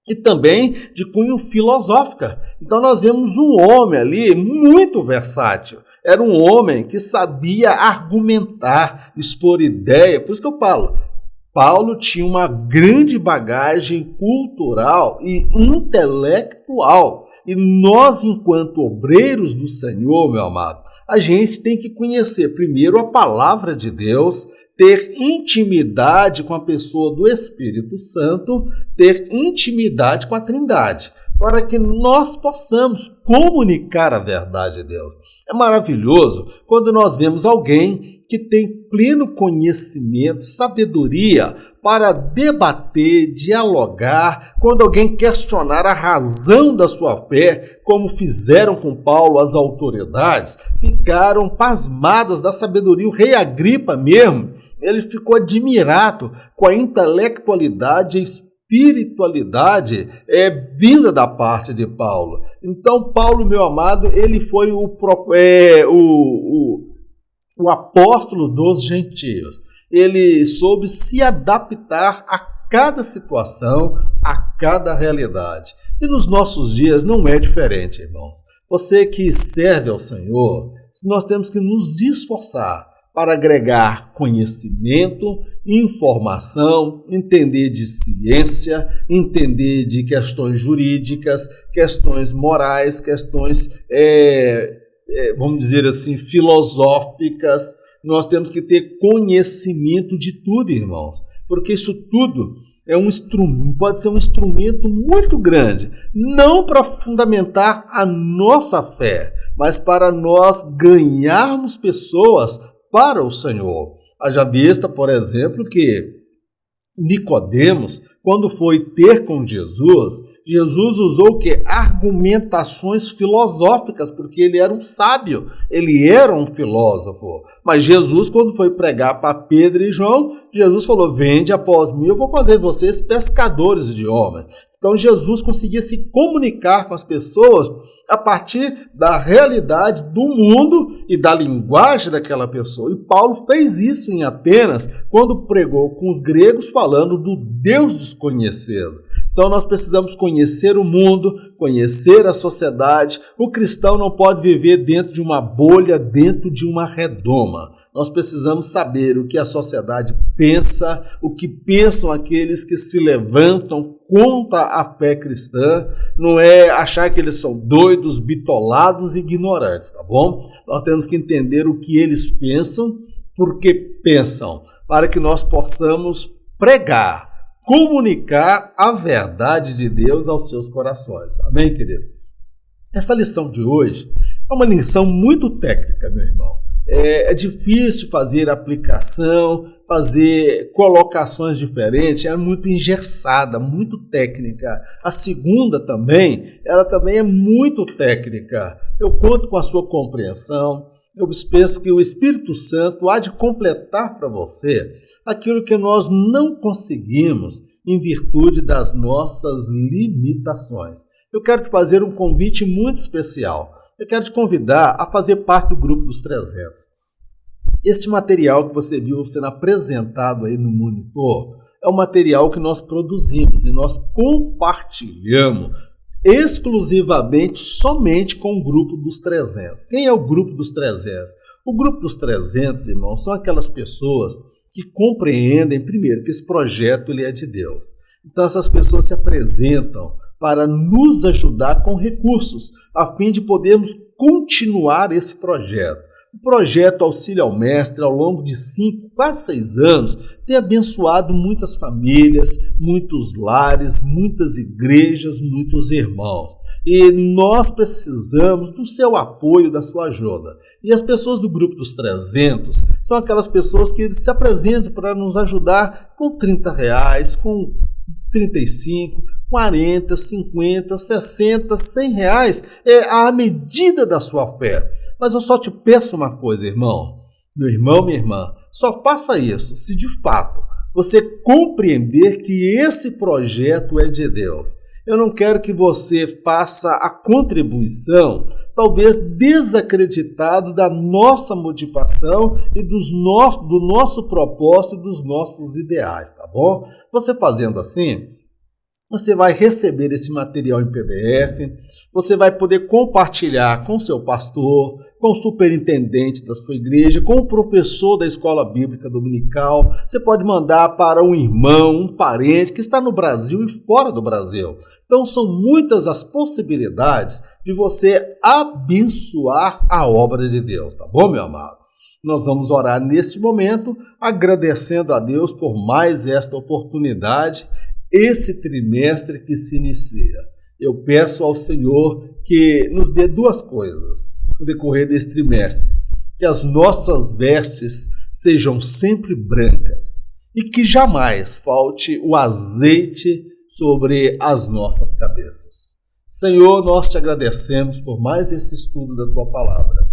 E também de cunho filosófica. Então nós vemos um homem ali muito versátil. Era um homem que sabia argumentar, expor ideia. Por isso que eu falo, Paulo tinha uma grande bagagem cultural e intelectual. E nós, enquanto obreiros do Senhor, meu amado, a gente tem que conhecer primeiro a palavra de Deus, ter intimidade com a pessoa do Espírito Santo, ter intimidade com a Trindade. para que nós possamos comunicar a verdade de Deus. É maravilhoso quando nós vemos alguém que tem pleno conhecimento, sabedoria para debater, dialogar, quando alguém questionar a razão da sua fé, como fizeram com Paulo as autoridades, ficaram pasmadas da sabedoria. O rei Agripa mesmo, ele ficou admirado com a intelectualidade e espiritualidade vinda da parte de Paulo. Então, Paulo, meu amado, ele foi o apóstolo dos gentios. Ele soube se adaptar a cada situação, a cada realidade. E nos nossos dias não é diferente, irmãos. Você que serve ao Senhor, nós temos que nos esforçar para agregar conhecimento, informação, entender de ciência, entender de questões jurídicas, questões morais, questões, vamos dizer assim, filosóficas. Nós temos que ter conhecimento de tudo, irmãos, porque isso tudo é um instrumento, pode ser um instrumento muito grande, não para fundamentar a nossa fé, mas para nós ganharmos pessoas para o Senhor. Haja vista, por exemplo, que Nicodemos, quando foi ter com Jesus, Jesus usou o quê? Argumentações filosóficas, porque ele era um sábio, ele era um filósofo. Mas Jesus, quando foi pregar para Pedro e João, Jesus falou: vende após mim, eu vou fazer vocês pescadores de homens. Então Jesus conseguia se comunicar com as pessoas a partir da realidade do mundo e da linguagem daquela pessoa. E Paulo fez isso em Atenas, quando pregou com os gregos, falando do Deus desconhecido. Então nós precisamos conhecer o mundo, conhecer a sociedade. O cristão não pode viver dentro de uma bolha, dentro de uma redoma. Nós precisamos saber o que a sociedade pensa, o que pensam aqueles que se levantam contra a fé cristã. Não é achar que eles são doidos, bitolados e ignorantes, tá bom? Nós temos que entender o que eles pensam, porque pensam, para que nós possamos pregar, comunicar a verdade de Deus aos seus corações. Amém, querido? Essa lição de hoje é uma lição muito técnica, meu irmão. É difícil fazer aplicação, fazer colocações diferentes, é muito engessada, muito técnica. A segunda também, ela também é muito técnica. Eu conto com a sua compreensão, eu penso que o Espírito Santo há de completar para você aquilo que nós não conseguimos em virtude das nossas limitações. Eu quero te fazer um convite muito especial. Eu quero te convidar a fazer parte do grupo dos 300. Este material que você viu sendo apresentado aí no monitor é um material que nós produzimos e nós compartilhamos exclusivamente somente com o grupo dos 300. Quem é o grupo dos 300? O grupo dos 300, irmãos, são aquelas pessoas que compreendem, primeiro, que esse projeto ele é de Deus. Então essas pessoas se apresentam para nos ajudar com recursos, a fim de podermos continuar esse projeto. O projeto Auxílio ao Mestre, ao longo de 5, quase 6 anos, tem abençoado muitas famílias, muitos lares, muitas igrejas, muitos irmãos. E nós precisamos do seu apoio, da sua ajuda. E as pessoas do grupo dos 300 são aquelas pessoas que se apresentam para nos ajudar com R$30, com 35, 40, 50, 60, 100 reais, à medida da sua fé. Mas eu só te peço uma coisa, irmão, minha irmã, só faça isso se de fato você compreender que esse projeto é de Deus. Eu não quero que você faça a contribuição, talvez desacreditado da nossa motivação e do nosso propósito e dos nossos ideais, tá bom? Você fazendo assim, você vai receber esse material em PDF, você vai poder compartilhar com o seu pastor, com o superintendente da sua igreja, com o professor da escola bíblica dominical. Você pode mandar para um irmão, um parente que está no Brasil e fora do Brasil. Então são muitas as possibilidades de você abençoar a obra de Deus, tá bom, meu amado? Nós vamos orar neste momento, agradecendo a Deus por mais esta oportunidade, esse trimestre que se inicia. Eu peço ao Senhor que nos dê duas coisas no decorrer deste trimestre: que as nossas vestes sejam sempre brancas e que jamais falte o azeite sobre as nossas cabeças. Senhor, nós te agradecemos por mais esse estudo da tua palavra.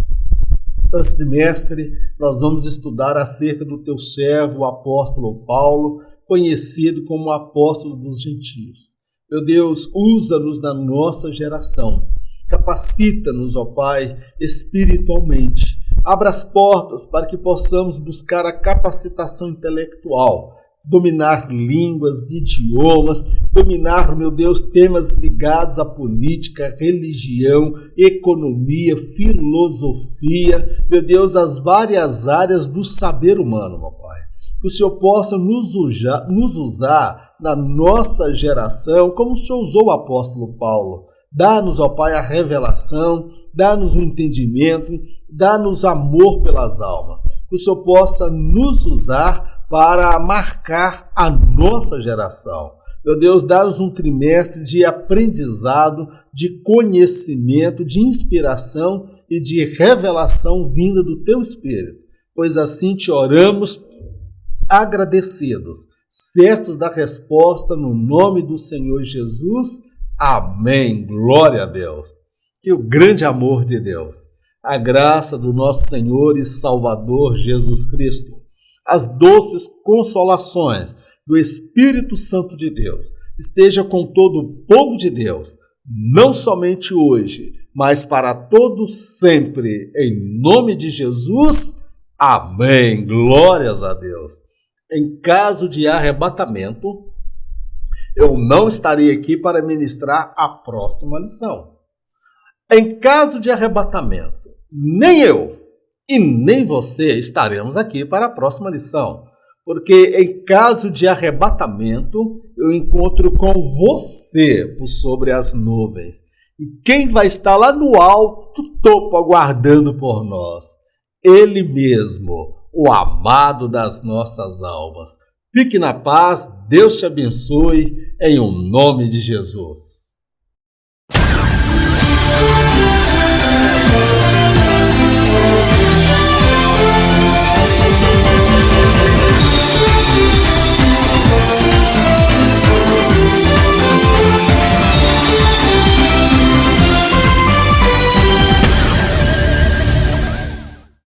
Nesse trimestre, nós vamos estudar acerca do teu servo, o apóstolo Paulo, conhecido como o apóstolo dos gentios. Meu Deus, usa-nos na nossa geração. Capacita-nos, ó Pai, espiritualmente. Abra as portas para que possamos buscar a capacitação intelectual, dominar línguas, idiomas, dominar, meu Deus, temas ligados à política, religião, economia, filosofia, meu Deus, as várias áreas do saber humano, meu Pai. Que o Senhor possa nos usar na nossa geração, como o Senhor usou o apóstolo Paulo. Dá-nos, ó Pai, a revelação, dá-nos o entendimento, dá-nos amor pelas almas. Que o Senhor possa nos usar para marcar a nossa geração. Meu Deus, dá-nos um trimestre de aprendizado, de conhecimento, de inspiração e de revelação vinda do Teu Espírito. Pois assim te oramos agradecidos, certos da resposta no nome do Senhor Jesus. Amém. Glória a Deus. Que o grande amor de Deus, a graça do nosso Senhor e Salvador Jesus Cristo, as doces consolações do Espírito Santo de Deus esteja com todo o povo de Deus, não somente hoje, mas para todos sempre, em nome de Jesus. Amém. Glórias a Deus. Em caso de arrebatamento, eu não estarei aqui para ministrar a próxima lição. Em caso de arrebatamento, nem eu e nem você estaremos aqui para a próxima lição, porque em caso de arrebatamento, eu encontro com você por sobre as nuvens. E quem vai estar lá no alto topo aguardando por nós? Ele mesmo, o amado das nossas almas. Fique na paz, Deus te abençoe, em o nome de Jesus.